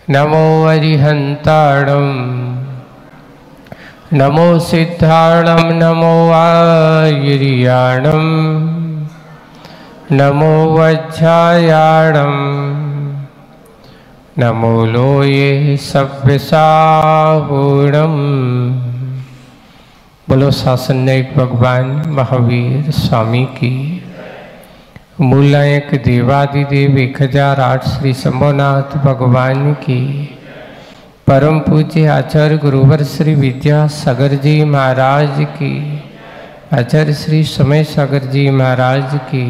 नमो अरिहंताणं नमो सिद्धाणं नमो आयर्याणं नमो वज्रायाणं नमो लोये सव्यसाहूणं। बोलो शासननायक भगवान महावीर स्वामी की। मूलायक देवादिदेव 1008 श्री शंभुनाथ भगवान की। परम पूज्य आचार्य गुरुवर श्री विद्यासागर जी महाराज की। आचार्य श्री समय सागर जी महाराज की।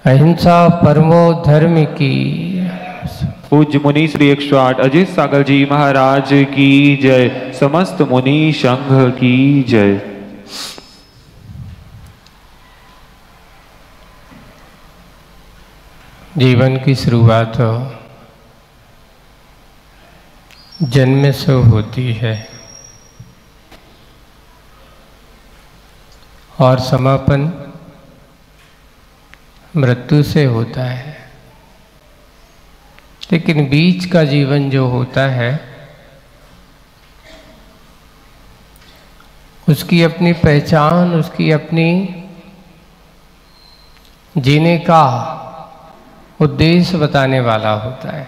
अहिंसा परमो धर्म की। पूज्य मुनि श्री 108 अजित सागर जी महाराज की जय। समस्त मुनि संघ की जय। जीवन की शुरुआत जन्म से होती है और समापन मृत्यु से होता है। लेकिन बीच का जीवन जो होता है उसकी अपनी पहचान, उसकी अपनी जीने का उद्देश्य बताने वाला होता है।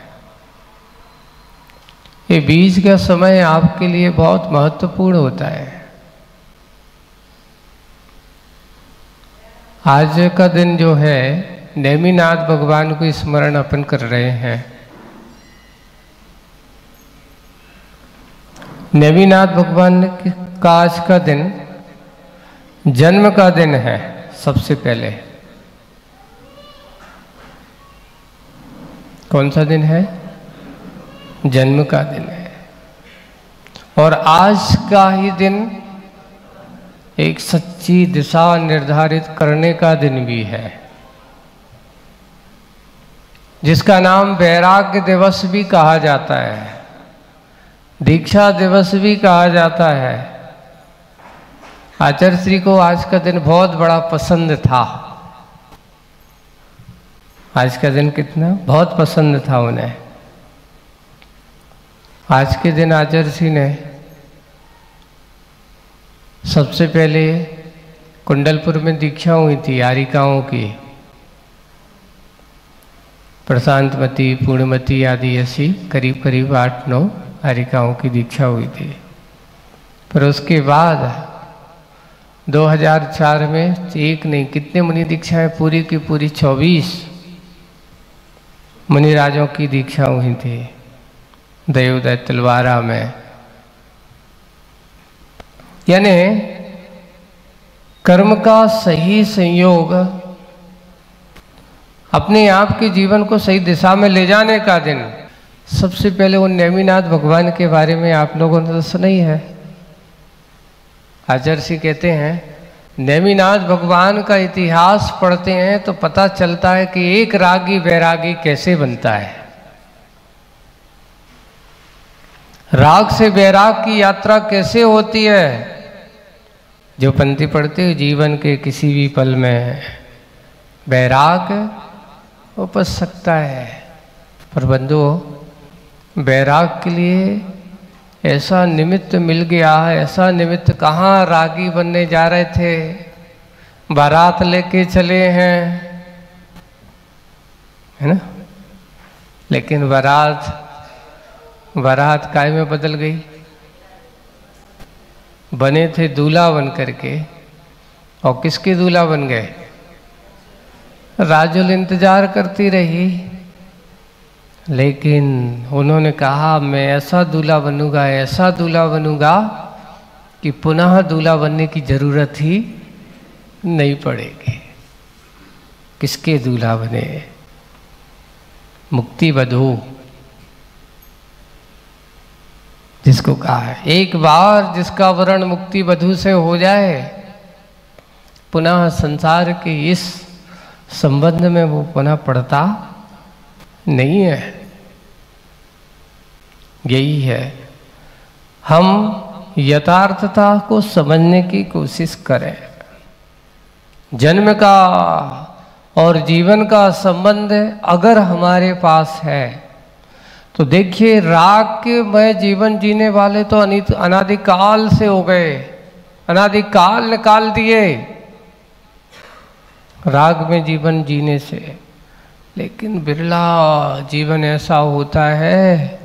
ये बीच का समय आपके लिए बहुत महत्वपूर्ण होता है। आज का दिन जो है नेमिनाथ भगवान को स्मरण अपन कर रहे हैं। नेमिनाथ भगवान का आज का दिन जन्म का दिन है। सबसे पहले कौन सा दिन है? जन्म का दिन है। और आज का ही दिन एक सच्ची दिशा निर्धारित करने का दिन भी है, जिसका नाम वैराग्य दिवस भी कहा जाता है, दीक्षा दिवस भी कहा जाता है। आचार्य श्री को आज का दिन बहुत बड़ा पसंद था। आज का दिन कितना बहुत पसंद था उन्हें। आज के दिन आचार्य श्री ने सबसे पहले कुंडलपुर में दीक्षा हुई थी आरिकाओं की। प्रशांतमती, पूर्णमती आदि ऐसी करीब करीब 8-9 आरिकाओं की दीक्षा हुई थी। पर उसके बाद 2004 में एक नहीं कितने मुनि दीक्षाएं पूरी की पूरी 24 मुनिराजों की दीक्षा हुई थी देवोदय तिलवारा में। यानी कर्म का सही संयोग अपने आप के जीवन को सही दिशा में ले जाने का दिन। सबसे पहले उन नेमिनाथ भगवान के बारे में आप लोगों ने तो सुना ही है। आचार्य श्री कहते हैं नेमिनाथ भगवान का इतिहास पढ़ते हैं तो पता चलता है कि एक रागी वैरागी कैसे बनता है। राग से वैराग की यात्रा कैसे होती है। जो पंक्ति पढ़ते हो, जीवन के किसी भी पल में वैराग उपज सकता है। पर बंधुओं, वैराग के लिए ऐसा निमित्त मिल गया है। ऐसा निमित्त कहाँ रागी बनने जा रहे थे, बारात लेके चले हैं, है ना। लेकिन बारात काय में बदल गई। बने थे दूल्हा बन करके और किसके दूल्हा बन गए? राजुल इंतजार करती रही, लेकिन उन्होंने कहा मैं ऐसा दूल्हा बनूंगा, ऐसा दूल्हा बनूंगा कि पुनः दूल्हा बनने की जरूरत ही नहीं पड़ेगी। किसके दूल्हा बने? मुक्ति वधू, जिसको कहा है एक बार जिसका वर्ण मुक्ति वधू से हो जाए, पुनः संसार के इस संबंध में वो पुनः पड़ता नहीं है। यही है, हम यथार्थता को समझने की कोशिश करें। जन्म का और जीवन का संबंध अगर हमारे पास है तो तो देखिए राग के में जीवन जीने वाले तो अनादिकाल से हो गए, अनादिकाल निकाल दिए राग में जीवन जीने से। लेकिन बिरला जीवन ऐसा होता है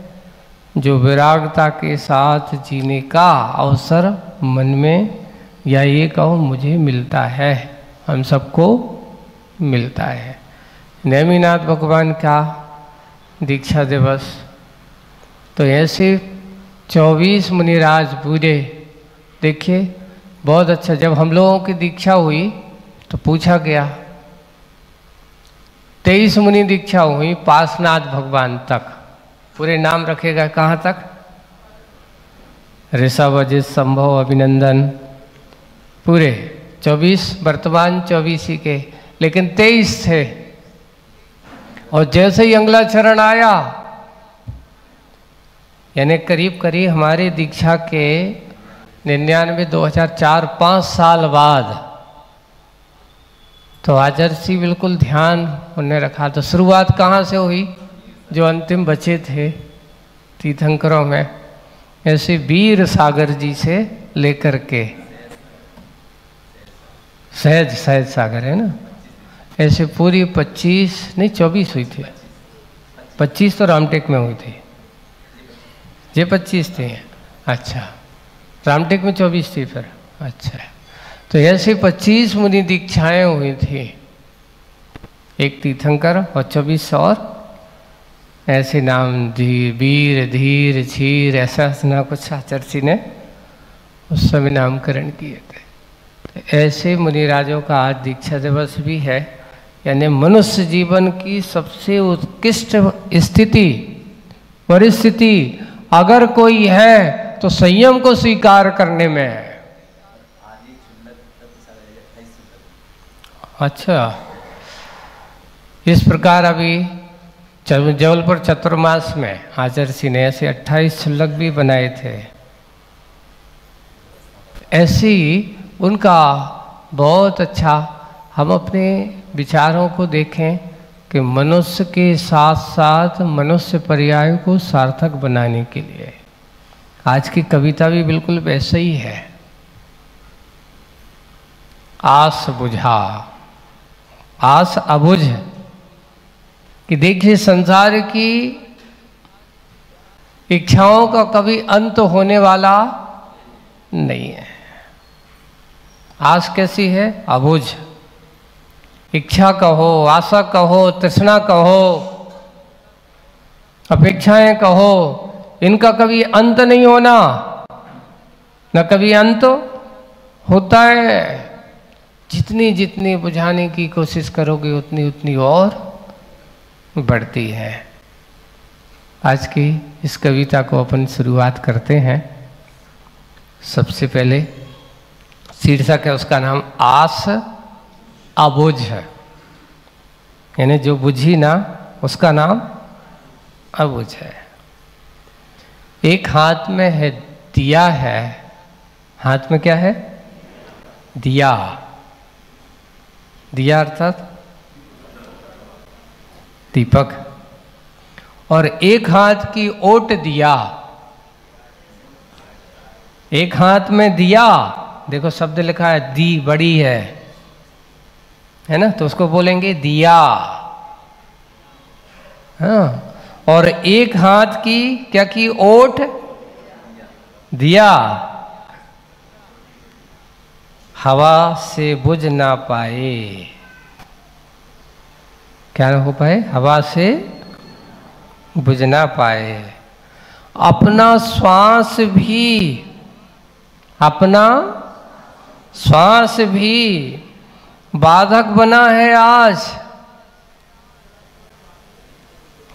जो विरागता के साथ जीने का अवसर मन में या ये कहो मुझे मिलता है, हम सबको मिलता है। नेमिनाथ भगवान का दीक्षा दिवस, तो ऐसे 24 मुनिराज पूरे। देखिए बहुत अच्छा, जब हम लोगों की दीक्षा हुई तो पूछा गया, 23 मुनि दीक्षा हुई पासनाथ भगवान तक, पूरे नाम रखेगा कहाँ तक? ऋषभ, अजित, संभव, अभिनंदन, पूरे 24 वर्तमान 24 ही के, लेकिन 23 थे। और जैसे ही अगला चरण आया, यानी करीब करीब हमारे दीक्षा के 99, 2004, 5 साल बाद, तो आदर्शी बिल्कुल ध्यान उन्हें रखा। तो शुरुआत कहाँ से हुई? जो अंतिम बचे थे तीर्थंकरों में, ऐसे वीर सागर जी से लेकर के, सहज सागर है ना, ऐसे पूरी 25 नहीं 24 हुई थी। 25 तो रामटेक में हुई थी, ये 25 थे। अच्छा, रामटेक में 24 थी फिर। अच्छा, तो ऐसे 25 मुनि दीक्षाएं हुई थी, एक तीर्थंकर और 24 और ऐसे नाम वीर, धीर, क्षीर, ऐसा ना कुछ आचार्य ने उस समय नामकरण किए थे। तो ऐसे मुनिराजों का आज दीक्षा दिवस भी है। यानी मनुष्य जीवन की सबसे उत्कृष्ट स्थिति, परिस्थिति अगर कोई है तो संयम को स्वीकार करने में है। अच्छा, इस प्रकार अभी जबलपुर चतुर्मास में आचार्य ने ऐसे 28 श्लोक भी बनाए थे। ऐसी उनका बहुत अच्छा, हम अपने विचारों को देखें कि मनुष्य के साथ साथ मनुष्य पर्याय को सार्थक बनाने के लिए आज की कविता भी बिल्कुल वैसे ही है। आस बुझा, आस अबुझ, कि देखिए संसार की इच्छाओं का कभी अंत होने वाला नहीं है। आस कैसी है? अबुझ। इच्छा कहो, आशा कहो, तृष्णा कहो, अपेक्षाएं कहो, इनका कभी अंत नहीं होना, न कभी अंत होता है। जितनी जितनी बुझाने की कोशिश करोगे उतनी उतनी और बढ़ती है। आज की इस कविता को अपन शुरुआत करते हैं। सबसे पहले शीर्षक है उसका नाम आस अबुझ है, यानी जो बुझी ना उसका नाम अबुझ है। एक हाथ में है दिया है, हाथ में क्या है? दिया। दिया अर्थात दीपक। और एक हाथ की ओट दिया, एक हाथ में दिया, देखो शब्द लिखा है दी बड़ी है ना, तो उसको बोलेंगे दिया। हाँ, और एक हाथ की क्या की? ओट दिया, हवा से बुझ ना पाए। क्या हो पाए? हवा से बुझ ना पाए। अपना श्वास भी, अपना श्वास भी बाधक बना है आज,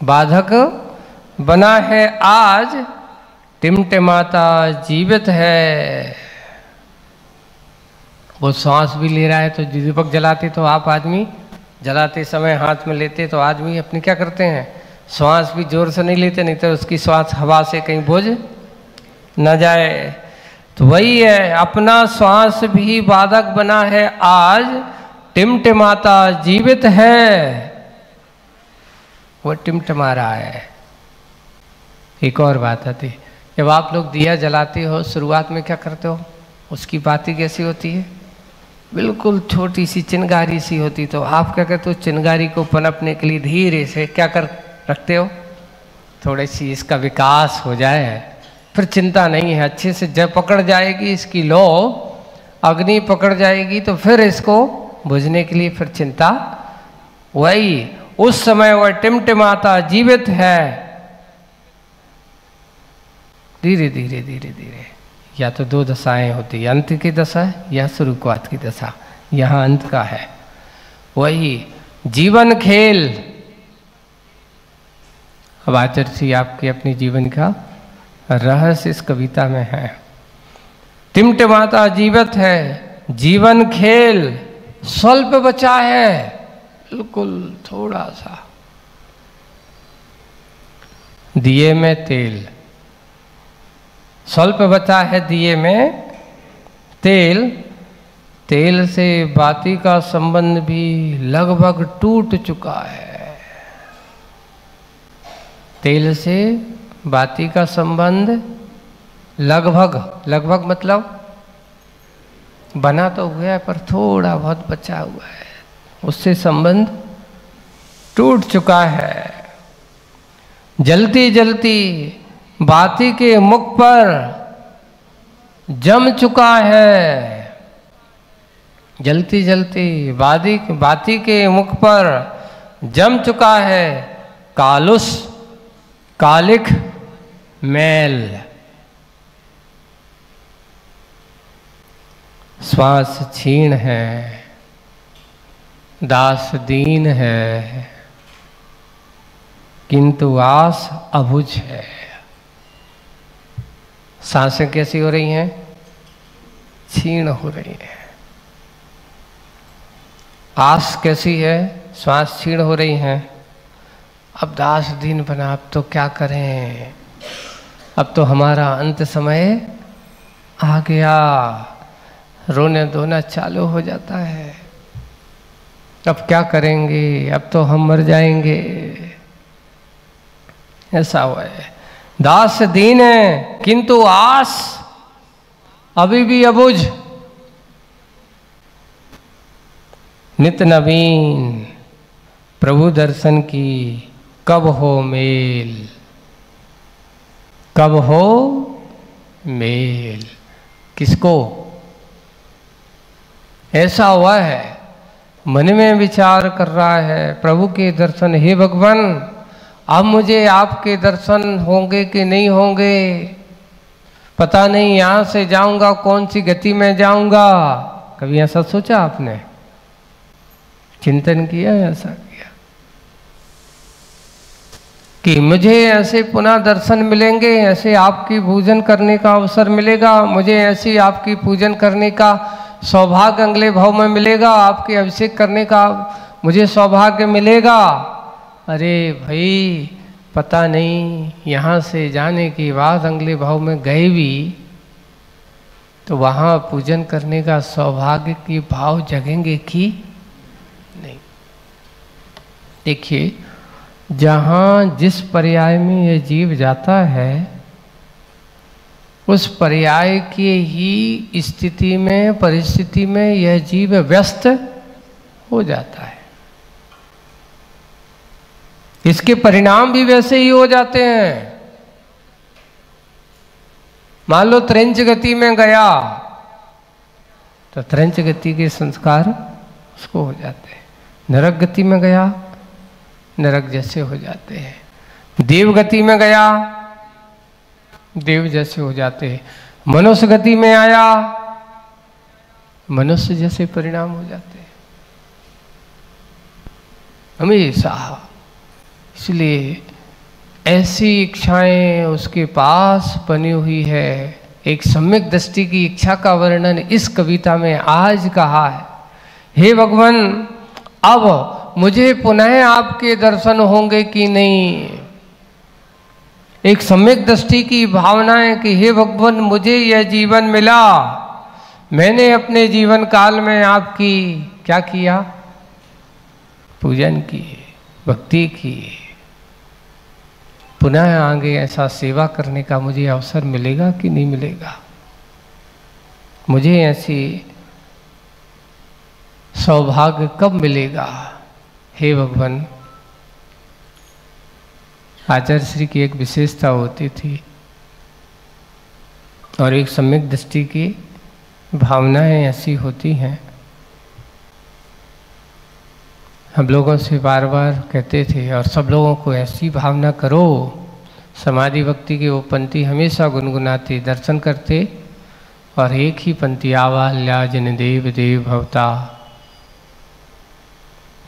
बाधक बना है आज, टिमटिमाता जीवित है। वो श्वास भी ले रहा है, तो दीपक जलाते तो आप आदमी जलाते समय हाथ में लेते तो आदमी अपने क्या करते हैं? श्वास भी जोर से नहीं लेते, नहीं तो उसकी श्वास हवा से कहीं बुझ न जाए। तो वही है, अपना श्वास भी बाधक बना है आज, टिमटिमाता जीवित है। वो टिमटिमा रहा है। एक और बात आती है, जब आप लोग दिया जलाते हो शुरुआत में क्या करते हो, उसकी बाती कैसी होती है, बिल्कुल छोटी सी चिंगारी सी होती। तो आप क्या करते हो, चिंगारी को पनपने के लिए धीरे से क्या कर रखते हो, थोड़ी सी इसका विकास हो जाए, फिर चिंता नहीं है, अच्छे से जब पकड़ जाएगी इसकी लो, अग्नि पकड़ जाएगी तो फिर इसको बुझने के लिए फिर चिंता, वही उस समय वह टिमटिमाता जीवित है। धीरे धीरे धीरे धीरे, या तो दो दशाएं होती, अंत की दशा या शुरुआत की दशा, यहाँ अंत का है। वही जीवन खेल। अब आचार्य जी आपके अपनी जीवन का रहस्य इस कविता में है। टिमटिमाता जीवित है, जीवन खेल, स्वल्प बचा है, बिल्कुल थोड़ा सा। दिए में तेल, स्वल्प बचा है दिए में तेल, तेल से बाती का संबंध भी लगभग टूट चुका है। तेल से बाती का संबंध लगभग, लगभग मतलब बना तो हुआ है पर थोड़ा बहुत बचा हुआ है, उससे संबंध टूट चुका है। जलती जलती बाती के मुख पर जम चुका है, जलती जलती बाती के मुख पर जम चुका है कालुस, कालिक मैल। श्वास क्षीण है, दास दीन है, किंतु आस अबुझ है। सांसें कैसी हो रही हैं, क्षीण हो रही है। आस कैसी है, श्वास क्षीण हो रही हैं। अब दास दीन बना, अब तो क्या करें, अब तो हमारा अंत समय आ गया, रोने धोना चालू हो जाता है, अब क्या करेंगे, अब तो हम मर जाएंगे, ऐसा हुआ है। दास दीन है किंतु आस अभी भी अबुझ। नित नवीन प्रभु दर्शन की कब हो मेल, कब हो मेल। किसको, ऐसा हुआ है, मन में विचार कर रहा है प्रभु के दर्शन, हे भगवान अब मुझे आपके दर्शन होंगे कि नहीं होंगे, पता नहीं, यहाँ से जाऊंगा कौन सी गति में जाऊंगा। कभी ऐसा सोचा आपने, चिंतन किया, ऐसा किया कि मुझे ऐसे पुनः दर्शन मिलेंगे, ऐसे आपकी पूजन करने का अवसर मिलेगा, मुझे ऐसी आपकी पूजन करने का सौभाग्य अगले भाव में मिलेगा, आपके अभिषेक करने का मुझे सौभाग्य मिलेगा। अरे भाई पता नहीं, यहाँ से जाने के बाद अगले भाव में गए भी तो वहाँ पूजन करने का सौभाग्य की भाव जगेंगे कि नहीं। देखिए, जहाँ जिस पर्याय में यह जीव जाता है उस पर्याय की ही स्थिति में, परिस्थिति में यह जीव व्यस्त हो जाता है। इसके परिणाम भी वैसे ही हो जाते हैं। मान लो त्रिंच गति में गया तो त्रिंच गति के संस्कार उसको हो जाते हैं। नरक गति में गया, नरक जैसे हो जाते हैं। देव गति में गया, देव जैसे हो जाते हैं। मनुष्य गति में आया, मनुष्य जैसे परिणाम हो जाते हैं हमेशा। इसलिए ऐसी इच्छाएं उसके पास बनी हुई है। एक सम्यक दृष्टि की इच्छा का वर्णन इस कविता में आज कहा है, हे भगवान अब मुझे पुनः आपके दर्शन होंगे कि नहीं। एक सम्यक दृष्टि की भावना है कि हे भगवान मुझे यह जीवन मिला, मैंने अपने जीवन काल में आपकी क्या किया, पूजन की, भक्ति की, पुनः आगे ऐसा सेवा करने का मुझे अवसर मिलेगा कि नहीं मिलेगा, मुझे ऐसी सौभाग्य कब मिलेगा। हे भगवान, आचार्य श्री की एक विशेषता होती थी और एक सम्यक दृष्टि की भावनाएं ऐसी होती हैं। हम लोगों से बार बार कहते थे और सब लोगों को ऐसी भावना करो। समाधि भक्ति की वो पंक्ति हमेशा गुनगुनाते, दर्शन करते और एक ही पंक्ति, आवाल्या जन देव देव भवता।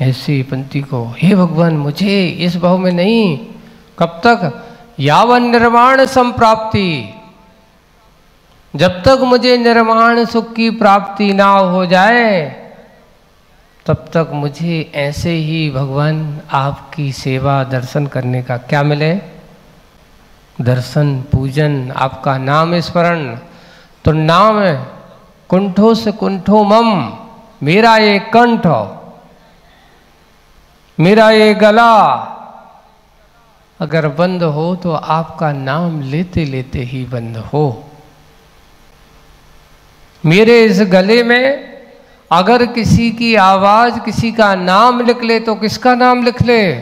ऐसी पंक्ति को, हे भगवान मुझे इस भाव में नहीं, कब तक, यावन निर्वाण संप्राप्ति, जब तक मुझे निर्वाण सुख की प्राप्ति ना हो जाए तब तक मुझे ऐसे ही भगवान आपकी सेवा दर्शन करने का क्या मिले, दर्शन पूजन, आपका नाम स्मरण। तो नाम कुंठो से कुंठो मम, मेरा ये कंठ, मेरा ये गला अगर बंद हो तो आपका नाम लेते लेते ही बंद हो। मेरे इस गले में अगर किसी की आवाज, किसी का नाम लिख ले तो किसका नाम लिख ले,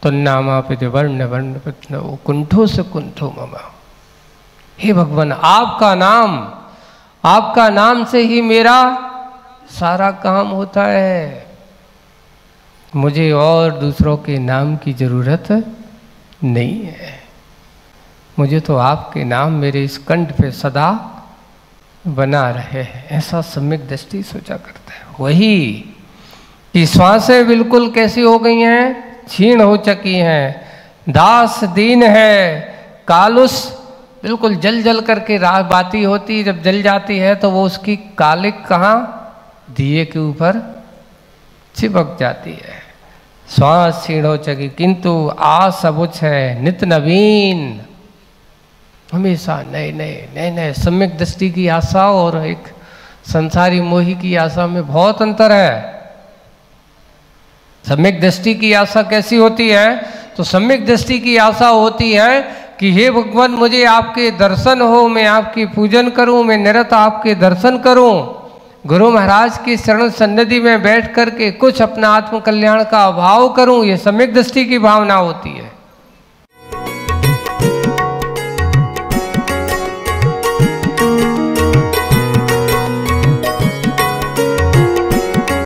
तो नामापित वर्ण वर्ण कुंठो से कुंठो ममा। हे भगवान, आपका नाम से ही मेरा सारा काम होता है। मुझे और दूसरों के नाम की जरूरत नहीं है, मुझे तो आपके नाम मेरे इस कंठ पे सदा बना रहे हैं। ऐसा सम्यक दृष्टि सोचा करता है। वही कि श्वासें बिल्कुल कैसी हो गई हैं, क्षीण हो चुकी हैं, दास दीन है, कालुस बिल्कुल जल जल करके राह बाती होती, जब जल जाती है तो वो उसकी कालिक कहाँ, दिए के ऊपर चिपक जाती है। श्वास क्षीण हो चुकी, किंतु आस अबुझ है नित नवीन, हमेशा नए नए सम्यक दृष्टि की आशा और एक संसारी मोही की आशा में बहुत अंतर है। सम्यक दृष्टि की आशा कैसी होती है, तो सम्यक दृष्टि की आशा होती है कि हे भगवान मुझे आपके दर्शन हो, मैं आपकी पूजन करूं, मैं निरंतर आपके दर्शन करूं, गुरु महाराज की शरण सन्निधि में बैठ करके कुछ अपना आत्म कल्याण का अभाव करूं। ये सम्यक दृष्टि की भावना होती है।